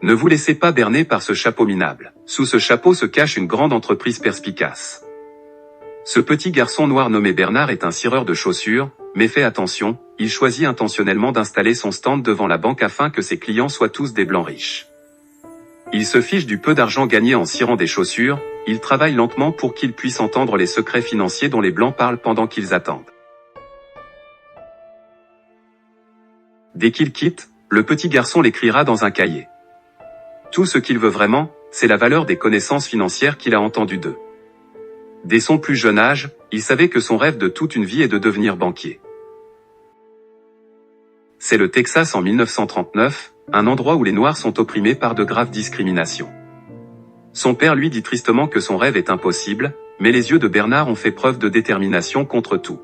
Ne vous laissez pas berner par ce chapeau minable. Sous ce chapeau se cache une grande entreprise perspicace. Ce petit garçon noir nommé Bernard est un cireur de chaussures, mais fait attention, il choisit intentionnellement d'installer son stand devant la banque afin que ses clients soient tous des blancs riches. Il se fiche du peu d'argent gagné en cirant des chaussures, il travaille lentement pour qu'il puisse entendre les secrets financiers dont les blancs parlent pendant qu'ils attendent. Dès qu'il quitte, le petit garçon l'écrira dans un cahier. Tout ce qu'il veut vraiment, c'est la valeur des connaissances financières qu'il a entendues d'eux. Dès son plus jeune âge, il savait que son rêve de toute une vie est de devenir banquier. C'est le Texas en 1939, un endroit où les Noirs sont opprimés par de graves discriminations. Son père lui dit tristement que son rêve est impossible, mais les yeux de Bernard ont fait preuve de détermination contre tout.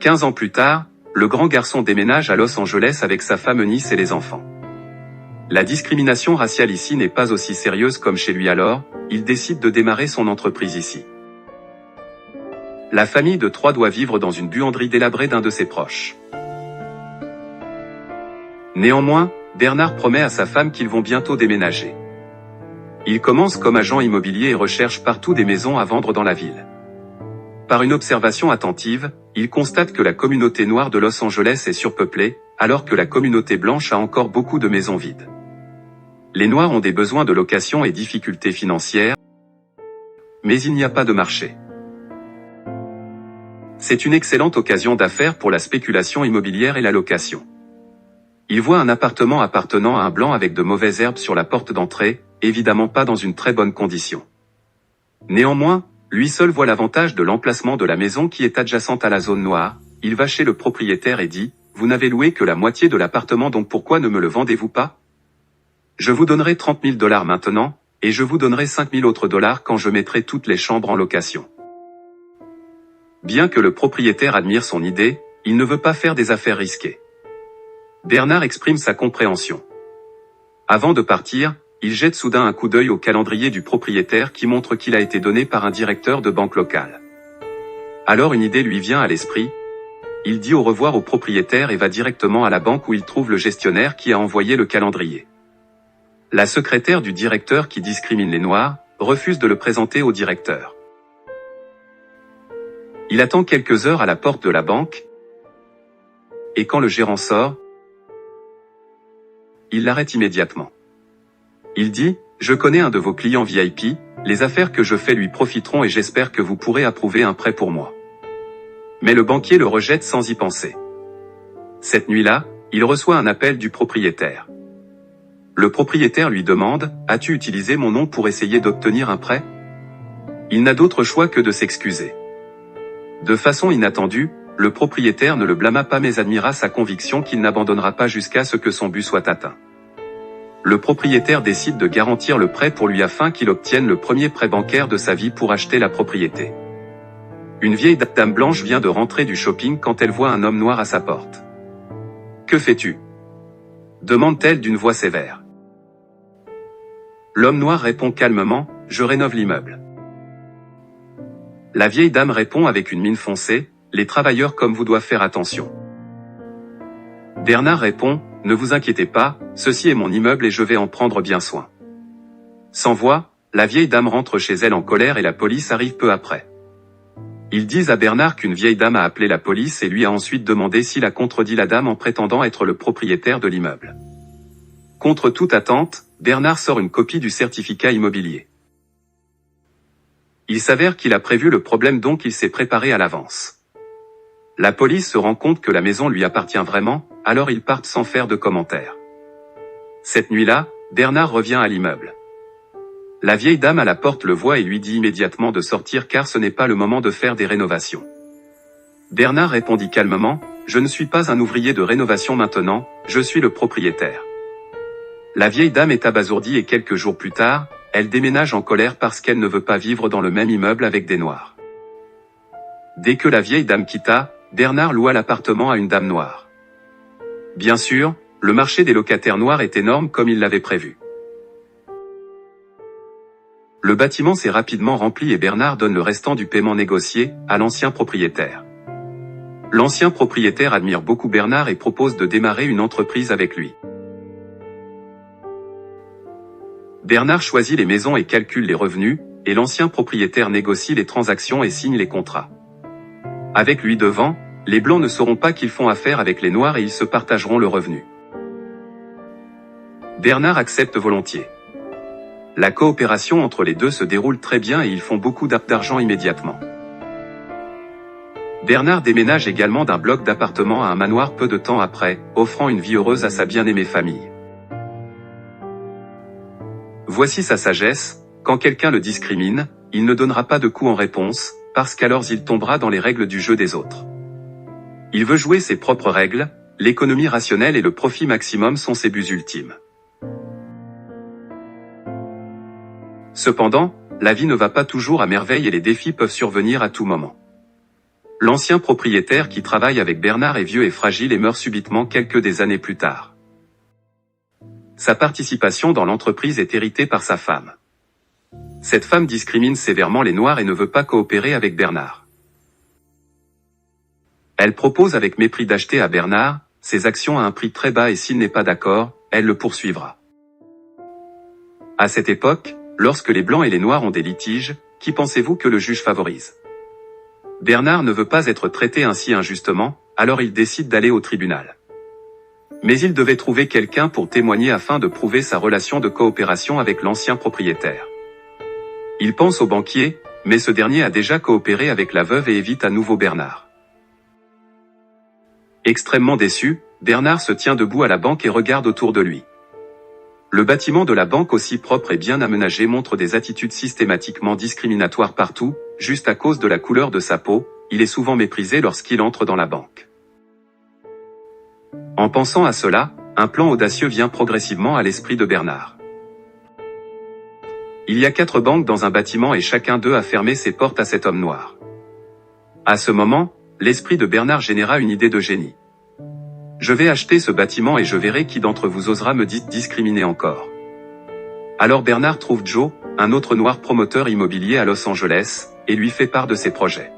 15 ans plus tard, le grand garçon déménage à Los Angeles avec sa femme Eunice et les enfants. La discrimination raciale ici n'est pas aussi sérieuse comme chez lui alors, il décide de démarrer son entreprise ici. La famille de 3 doit vivre dans une buanderie délabrée d'un de ses proches. Néanmoins, Bernard promet à sa femme qu'ils vont bientôt déménager. Il commence comme agent immobilier et recherche partout des maisons à vendre dans la ville. Par une observation attentive, il constate que la communauté noire de Los Angeles est surpeuplée, alors que la communauté blanche a encore beaucoup de maisons vides. Les Noirs ont des besoins de location et difficultés financières, mais il n'y a pas de marché. C'est une excellente occasion d'affaires pour la spéculation immobilière et la location. Il voit un appartement appartenant à un blanc avec de mauvaises herbes sur la porte d'entrée, évidemment pas dans une très bonne condition. Néanmoins, lui seul voit l'avantage de l'emplacement de la maison qui est adjacente à la zone noire, il va chez le propriétaire et dit « Vous n'avez loué que la moitié de l'appartement donc pourquoi ne me le vendez-vous pas ? Je vous donnerai 30 000 $ maintenant, et je vous donnerai 5 000 autres dollars quand je mettrai toutes les chambres en location. » Bien que le propriétaire admire son idée, il ne veut pas faire des affaires risquées. Bernard exprime sa compréhension. Avant de partir, il jette soudain un coup d'œil au calendrier du propriétaire qui montre qu'il a été donné par un directeur de banque locale. Alors une idée lui vient à l'esprit. Il dit au revoir au propriétaire et va directement à la banque où il trouve le gestionnaire qui a envoyé le calendrier. La secrétaire du directeur qui discrimine les Noirs, refuse de le présenter au directeur. Il attend quelques heures à la porte de la banque, et quand le gérant sort, il l'arrête immédiatement. Il dit « Je connais un de vos clients VIP, les affaires que je fais lui profiteront et j'espère que vous pourrez approuver un prêt pour moi. » Mais le banquier le rejette sans y penser. Cette nuit-là, il reçoit un appel du propriétaire. Le propriétaire lui demande « As-tu utilisé mon nom pour essayer d'obtenir un prêt ?» Il n'a d'autre choix que de s'excuser. De façon inattendue, le propriétaire ne le blâma pas mais admira sa conviction qu'il n'abandonnera pas jusqu'à ce que son but soit atteint. Le propriétaire décide de garantir le prêt pour lui afin qu'il obtienne le premier prêt bancaire de sa vie pour acheter la propriété. Une vieille dame blanche vient de rentrer du shopping quand elle voit un homme noir à sa porte. « Que fais-tu » demande-t-elle d'une voix sévère. L'homme noir répond calmement « Je rénove l'immeuble ». La vieille dame répond avec une mine foncée « Les travailleurs comme vous doivent faire attention ». Bernard répond « Ne vous inquiétez pas, ceci est mon immeuble et je vais en prendre bien soin. » Sans voix, la vieille dame rentre chez elle en colère et la police arrive peu après. Ils disent à Bernard qu'une vieille dame a appelé la police et lui a ensuite demandé s'il a contredit la dame en prétendant être le propriétaire de l'immeuble. Contre toute attente, Bernard sort une copie du certificat immobilier. Il s'avère qu'il a prévu le problème donc il s'est préparé à l'avance. La police se rend compte que la maison lui appartient vraiment, alors ils partent sans faire de commentaires. Cette nuit-là, Bernard revient à l'immeuble. La vieille dame à la porte le voit et lui dit immédiatement de sortir car ce n'est pas le moment de faire des rénovations. Bernard répondit calmement, « Je ne suis pas un ouvrier de rénovation maintenant, je suis le propriétaire. » La vieille dame est abasourdie et quelques jours plus tard, elle déménage en colère parce qu'elle ne veut pas vivre dans le même immeuble avec des Noirs. Dès que la vieille dame quitta, Bernard loua l'appartement à une dame noire. Bien sûr, le marché des locataires noirs est énorme comme il l'avait prévu. Le bâtiment s'est rapidement rempli et Bernard donne le restant du paiement négocié à l'ancien propriétaire. L'ancien propriétaire admire beaucoup Bernard et propose de démarrer une entreprise avec lui. Bernard choisit les maisons et calcule les revenus, et l'ancien propriétaire négocie les transactions et signe les contrats. Avec lui devant, les Blancs ne sauront pas qu'ils font affaire avec les Noirs et ils se partageront le revenu. Bernard accepte volontiers. La coopération entre les deux se déroule très bien et ils font beaucoup d'argent immédiatement. Bernard déménage également d'un bloc d'appartements à un manoir peu de temps après, offrant une vie heureuse à sa bien-aimée famille. Voici sa sagesse: quand quelqu'un le discrimine, il ne donnera pas de coup en réponse, parce qu'alors il tombera dans les règles du jeu des autres. Il veut jouer ses propres règles, l'économie rationnelle et le profit maximum sont ses buts ultimes. Cependant, la vie ne va pas toujours à merveille et les défis peuvent survenir à tout moment. L'ancien propriétaire qui travaille avec Bernard est vieux et fragile et meurt subitement quelques années plus tard. Sa participation dans l'entreprise est héritée par sa femme. Cette femme discrimine sévèrement les Noirs et ne veut pas coopérer avec Bernard. Elle propose avec mépris d'acheter à Bernard ses actions à un prix très bas et s'il n'est pas d'accord, elle le poursuivra. À cette époque, lorsque les Blancs et les Noirs ont des litiges, qui pensez-vous que le juge favorise? Bernard ne veut pas être traité ainsi injustement, alors il décide d'aller au tribunal. Mais il devait trouver quelqu'un pour témoigner afin de prouver sa relation de coopération avec l'ancien propriétaire. Il pense au banquier, mais ce dernier a déjà coopéré avec la veuve et évite à nouveau Bernard. Extrêmement déçu, Bernard se tient debout à la banque et regarde autour de lui. Le bâtiment de la banque, aussi propre et bien aménagé, montre des attitudes systématiquement discriminatoires partout, juste à cause de la couleur de sa peau. Il est souvent méprisé lorsqu'il entre dans la banque. En pensant à cela, un plan audacieux vient progressivement à l'esprit de Bernard. Il y a 4 banques dans un bâtiment et chacun d'eux a fermé ses portes à cet homme noir. À ce moment, l'esprit de Bernard généra une idée de génie. Je vais acheter ce bâtiment et je verrai qui d'entre vous osera me discriminer encore. Alors Bernard trouve Joe, un autre noir promoteur immobilier à Los Angeles, et lui fait part de ses projets.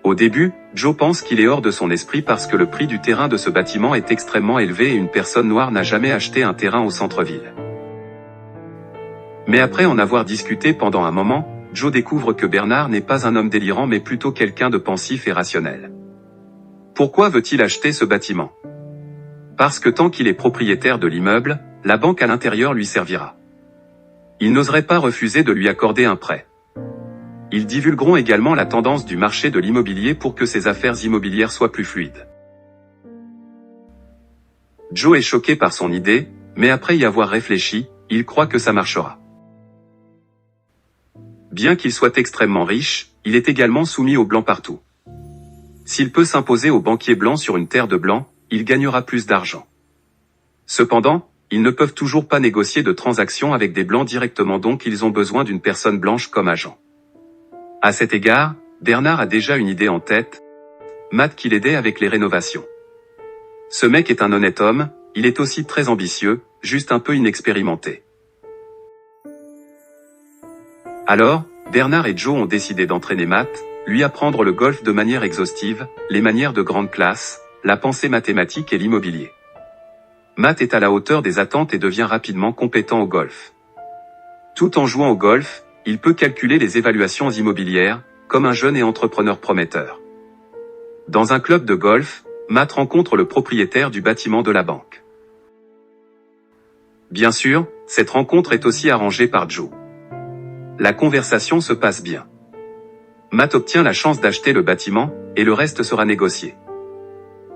Au début, Joe pense qu'il est hors de son esprit parce que le prix du terrain de ce bâtiment est extrêmement élevé et une personne noire n'a jamais acheté un terrain au centre-ville. Mais après en avoir discuté pendant un moment, Joe découvre que Bernard n'est pas un homme délirant mais plutôt quelqu'un de pensif et rationnel. Pourquoi veut-il acheter ce bâtiment? Parce que tant qu'il est propriétaire de l'immeuble, la banque à l'intérieur lui servira. Il n'oserait pas refuser de lui accorder un prêt. Ils divulgueront également la tendance du marché de l'immobilier pour que ses affaires immobilières soient plus fluides. Joe est choqué par son idée, mais après y avoir réfléchi, il croit que ça marchera. Bien qu'il soit extrêmement riche, il est également soumis aux Blancs partout. S'il peut s'imposer aux banquiers blancs sur une terre de Blancs, il gagnera plus d'argent. Cependant, ils ne peuvent toujours pas négocier de transactions avec des Blancs directement, donc ils ont besoin d'une personne blanche comme agent. À cet égard, Bernard a déjà une idée en tête, Matt qui l'aidait avec les rénovations. Ce mec est un honnête homme, il est aussi très ambitieux, juste un peu inexpérimenté. Alors, Bernard et Joe ont décidé d'entraîner Matt, lui apprendre le golf de manière exhaustive, les manières de grande classe, la pensée mathématique et l'immobilier. Matt est à la hauteur des attentes et devient rapidement compétent au golf. Tout en jouant au golf, il peut calculer les évaluations immobilières, comme un jeune et entrepreneur prometteur. Dans un club de golf, Matt rencontre le propriétaire du bâtiment de la banque. Bien sûr, cette rencontre est aussi arrangée par Joe. La conversation se passe bien. Matt obtient la chance d'acheter le bâtiment, et le reste sera négocié.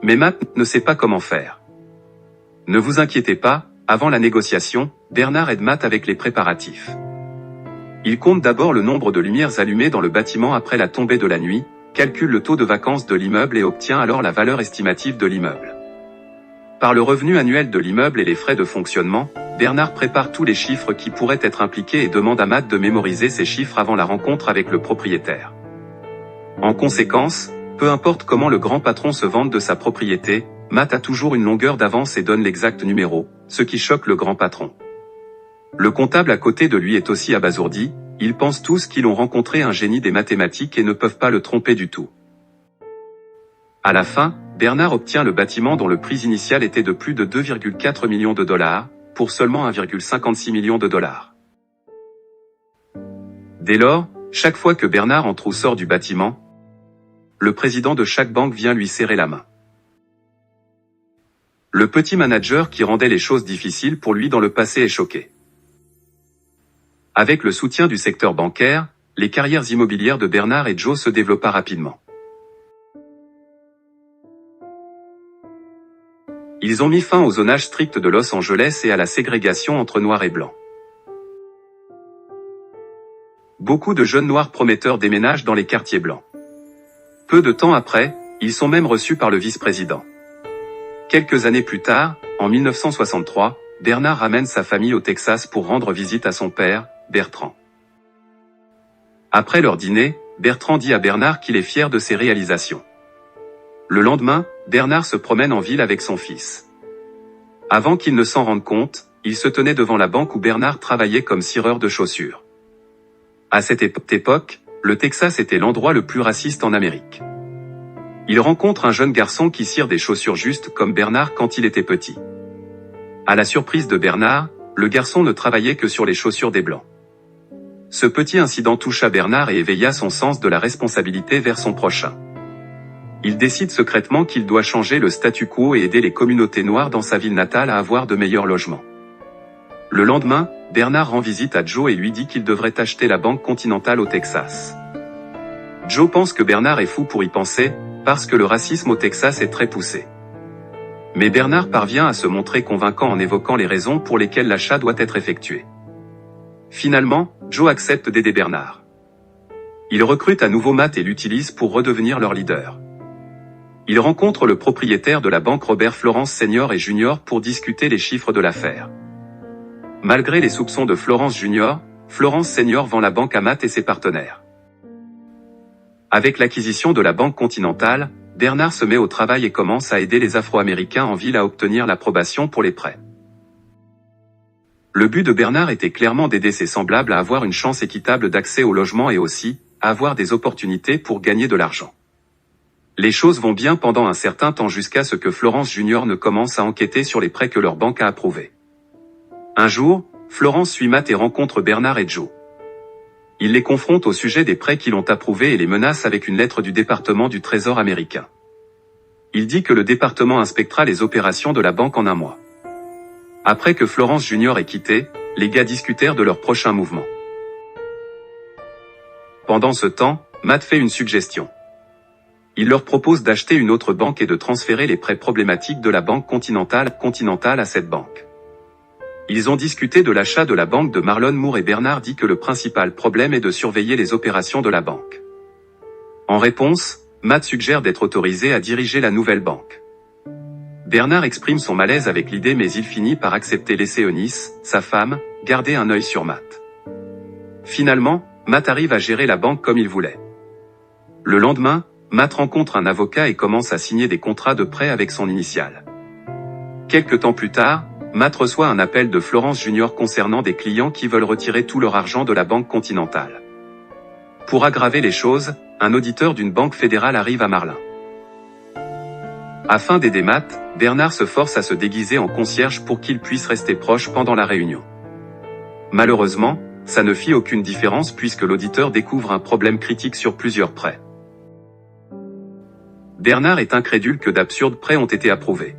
Mais Matt ne sait pas comment faire. Ne vous inquiétez pas, avant la négociation, Bernard aide Matt avec les préparatifs. Il compte d'abord le nombre de lumières allumées dans le bâtiment après la tombée de la nuit, calcule le taux de vacances de l'immeuble et obtient alors la valeur estimative de l'immeuble. Par le revenu annuel de l'immeuble et les frais de fonctionnement, Bernard prépare tous les chiffres qui pourraient être impliqués et demande à Matt de mémoriser ces chiffres avant la rencontre avec le propriétaire. En conséquence, peu importe comment le grand patron se vante de sa propriété, Matt a toujours une longueur d'avance et donne l'exact numéro, ce qui choque le grand patron. Le comptable à côté de lui est aussi abasourdi, ils pensent tous qu'ils ont rencontré un génie des mathématiques et ne peuvent pas le tromper du tout. À la fin, Bernard obtient le bâtiment dont le prix initial était de plus de 2,4 millions de dollars, pour seulement 1,56 million de dollars. Dès lors, chaque fois que Bernard entre ou sort du bâtiment, le président de chaque banque vient lui serrer la main. Le petit manager qui rendait les choses difficiles pour lui dans le passé est choqué. Avec le soutien du secteur bancaire, les carrières immobilières de Bernard et Joe se développa rapidement. Ils ont mis fin au zonage strict de Los Angeles et à la ségrégation entre noirs et blancs. Beaucoup de jeunes noirs prometteurs déménagent dans les quartiers blancs. Peu de temps après, ils sont même reçus par le vice-président. Quelques années plus tard, en 1963, Bernard ramène sa famille au Texas pour rendre visite à son père, Bertrand. Après leur dîner, Bertrand dit à Bernard qu'il est fier de ses réalisations. Le lendemain, Bernard se promène en ville avec son fils. Avant qu'il ne s'en rende compte, il se tenait devant la banque où Bernard travaillait comme cireur de chaussures. À cette époque, le Texas était l'endroit le plus raciste en Amérique. Il rencontre un jeune garçon qui cire des chaussures justes comme Bernard quand il était petit. À la surprise de Bernard, le garçon ne travaillait que sur les chaussures des Blancs. Ce petit incident toucha Bernard et éveilla son sens de la responsabilité vers son prochain. Il décide secrètement qu'il doit changer le statu quo et aider les communautés noires dans sa ville natale à avoir de meilleurs logements. Le lendemain, Bernard rend visite à Joe et lui dit qu'il devrait acheter la Banque Continentale au Texas. Joe pense que Bernard est fou pour y penser, parce que le racisme au Texas est très poussé. Mais Bernard parvient à se montrer convaincant en évoquant les raisons pour lesquelles l'achat doit être effectué. Finalement, Joe accepte d'aider Bernard. Il recrute à nouveau Matt et l'utilise pour redevenir leur leader. Il rencontre le propriétaire de la banque Robert Florence Senior et Junior pour discuter les chiffres de l'affaire. Malgré les soupçons de Florence Junior, Florence Senior vend la banque à Matt et ses partenaires. Avec l'acquisition de la Banque Continentale, Bernard se met au travail et commence à aider les Afro-Américains en ville à obtenir l'approbation pour les prêts. Le but de Bernard était clairement d'aider ses semblables à avoir une chance équitable d'accès au logement et aussi, à avoir des opportunités pour gagner de l'argent. Les choses vont bien pendant un certain temps jusqu'à ce que Florence Junior ne commence à enquêter sur les prêts que leur banque a approuvés. Un jour, Florence suit Matt et rencontre Bernard et Joe. Il les confronte au sujet des prêts qu'ils ont approuvés et les menace avec une lettre du département du Trésor américain. Il dit que le département inspectera les opérations de la banque en un mois. Après que Florence Junior ait quitté, les gars discutèrent de leur prochain mouvement. Pendant ce temps, Matt fait une suggestion. Il leur propose d'acheter une autre banque et de transférer les prêts problématiques de la Banque Continentale à cette banque. Ils ont discuté de l'achat de la banque de Marlon Moore et Bernard dit que le principal problème est de surveiller les opérations de la banque. En réponse, Matt suggère d'être autorisé à diriger la nouvelle banque. Bernard exprime son malaise avec l'idée mais il finit par accepter laisser Eunice, sa femme, garder un œil sur Matt. Finalement, Matt arrive à gérer la banque comme il voulait. Le lendemain, Matt rencontre un avocat et commence à signer des contrats de prêt avec son initiale. Quelque temps plus tard, Matt reçoit un appel de Florence Junior concernant des clients qui veulent retirer tout leur argent de la Banque Continentale. Pour aggraver les choses, un auditeur d'une banque fédérale arrive à Marlin. Afin d'aider Matt, Bernard se force à se déguiser en concierge pour qu'il puisse rester proche pendant la réunion. Malheureusement, ça ne fit aucune différence puisque l'auditeur découvre un problème critique sur plusieurs prêts. Bernard est incrédule que d'absurdes prêts ont été approuvés.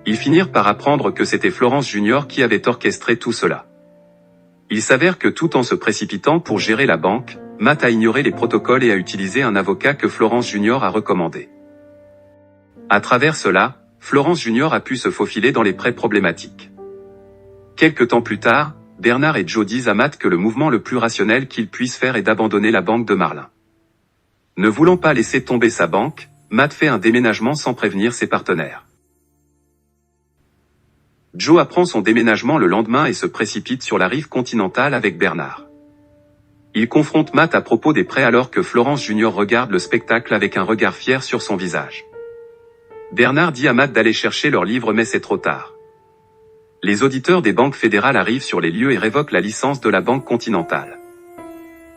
Ils finirent par apprendre que c'était Florence Junior qui avait orchestré tout cela. Il s'avère que tout en se précipitant pour gérer la banque, Matt a ignoré les protocoles et a utilisé un avocat que Florence Junior a recommandé. À travers cela, Florence Junior a pu se faufiler dans les prêts problématiques. Quelque temps plus tard, Bernard et Joe disent à Matt que le mouvement le plus rationnel qu'il puisse faire est d'abandonner la banque de Marlin. Ne voulant pas laisser tomber sa banque, Matt fait un déménagement sans prévenir ses partenaires. Joe apprend son déménagement le lendemain et se précipite sur la rive continentale avec Bernard. Il confronte Matt à propos des prêts alors que Florence Junior regarde le spectacle avec un regard fier sur son visage. Bernard dit à Matt d'aller chercher leur livre mais c'est trop tard. Les auditeurs des banques fédérales arrivent sur les lieux et révoquent la licence de la Banque Continentale.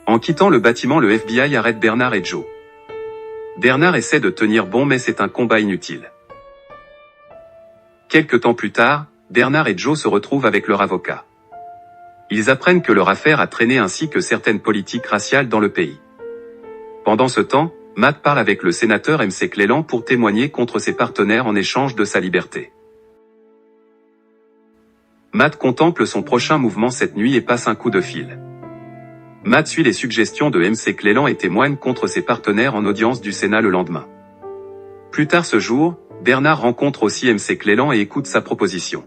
En quittant le bâtiment, le FBI arrête Bernard et Joe. Bernard essaie de tenir bon mais c'est un combat inutile. Quelque temps plus tard, Bernard et Joe se retrouvent avec leur avocat. Ils apprennent que leur affaire a traîné ainsi que certaines politiques raciales dans le pays. Pendant ce temps, Matt parle avec le sénateur MC Cleland pour témoigner contre ses partenaires en échange de sa liberté. Matt contemple son prochain mouvement cette nuit et passe un coup de fil. Matt suit les suggestions de MC Cleland et témoigne contre ses partenaires en audience du Sénat le lendemain. Plus tard ce jour, Bernard rencontre aussi MC Cleland et écoute sa proposition.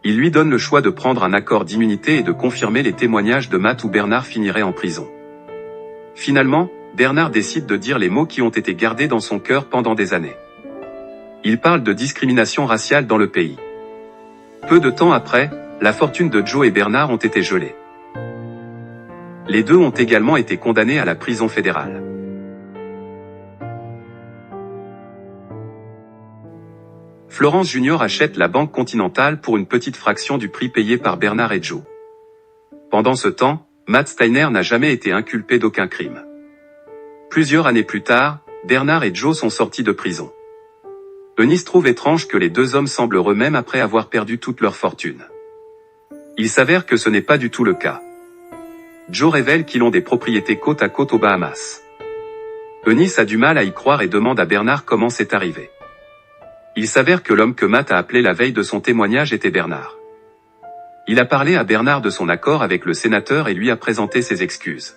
Il lui donne le choix de prendre un accord d'immunité et de confirmer les témoignages de Matt où Bernard finirait en prison. Finalement, Bernard décide de dire les mots qui ont été gardés dans son cœur pendant des années. Il parle de discrimination raciale dans le pays. Peu de temps après, la fortune de Joe et Bernard ont été gelées. Les deux ont également été condamnés à la prison fédérale. Florence Jr. achète la Banque Continentale pour une petite fraction du prix payé par Bernard et Joe. Pendant ce temps, Matt Steiner n'a jamais été inculpé d'aucun crime. Plusieurs années plus tard, Bernard et Joe sont sortis de prison. Eunice trouve étrange que les deux hommes semblent heureux même après avoir perdu toute leur fortune. Il s'avère que ce n'est pas du tout le cas. Joe révèle qu'ils ont des propriétés côte à côte aux Bahamas. Eunice a du mal à y croire et demande à Bernard comment c'est arrivé. Il s'avère que l'homme que Matt a appelé la veille de son témoignage était Bernard. Il a parlé à Bernard de son accord avec le sénateur et lui a présenté ses excuses.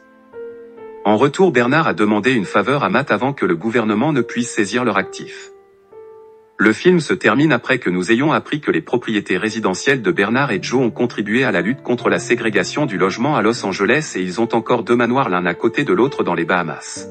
En retour, Bernard a demandé une faveur à Matt avant que le gouvernement ne puisse saisir leur actif. Le film se termine après que nous ayons appris que les propriétés résidentielles de Bernard et Joe ont contribué à la lutte contre la ségrégation du logement à Los Angeles et ils ont encore deux manoirs l'un à côté de l'autre dans les Bahamas.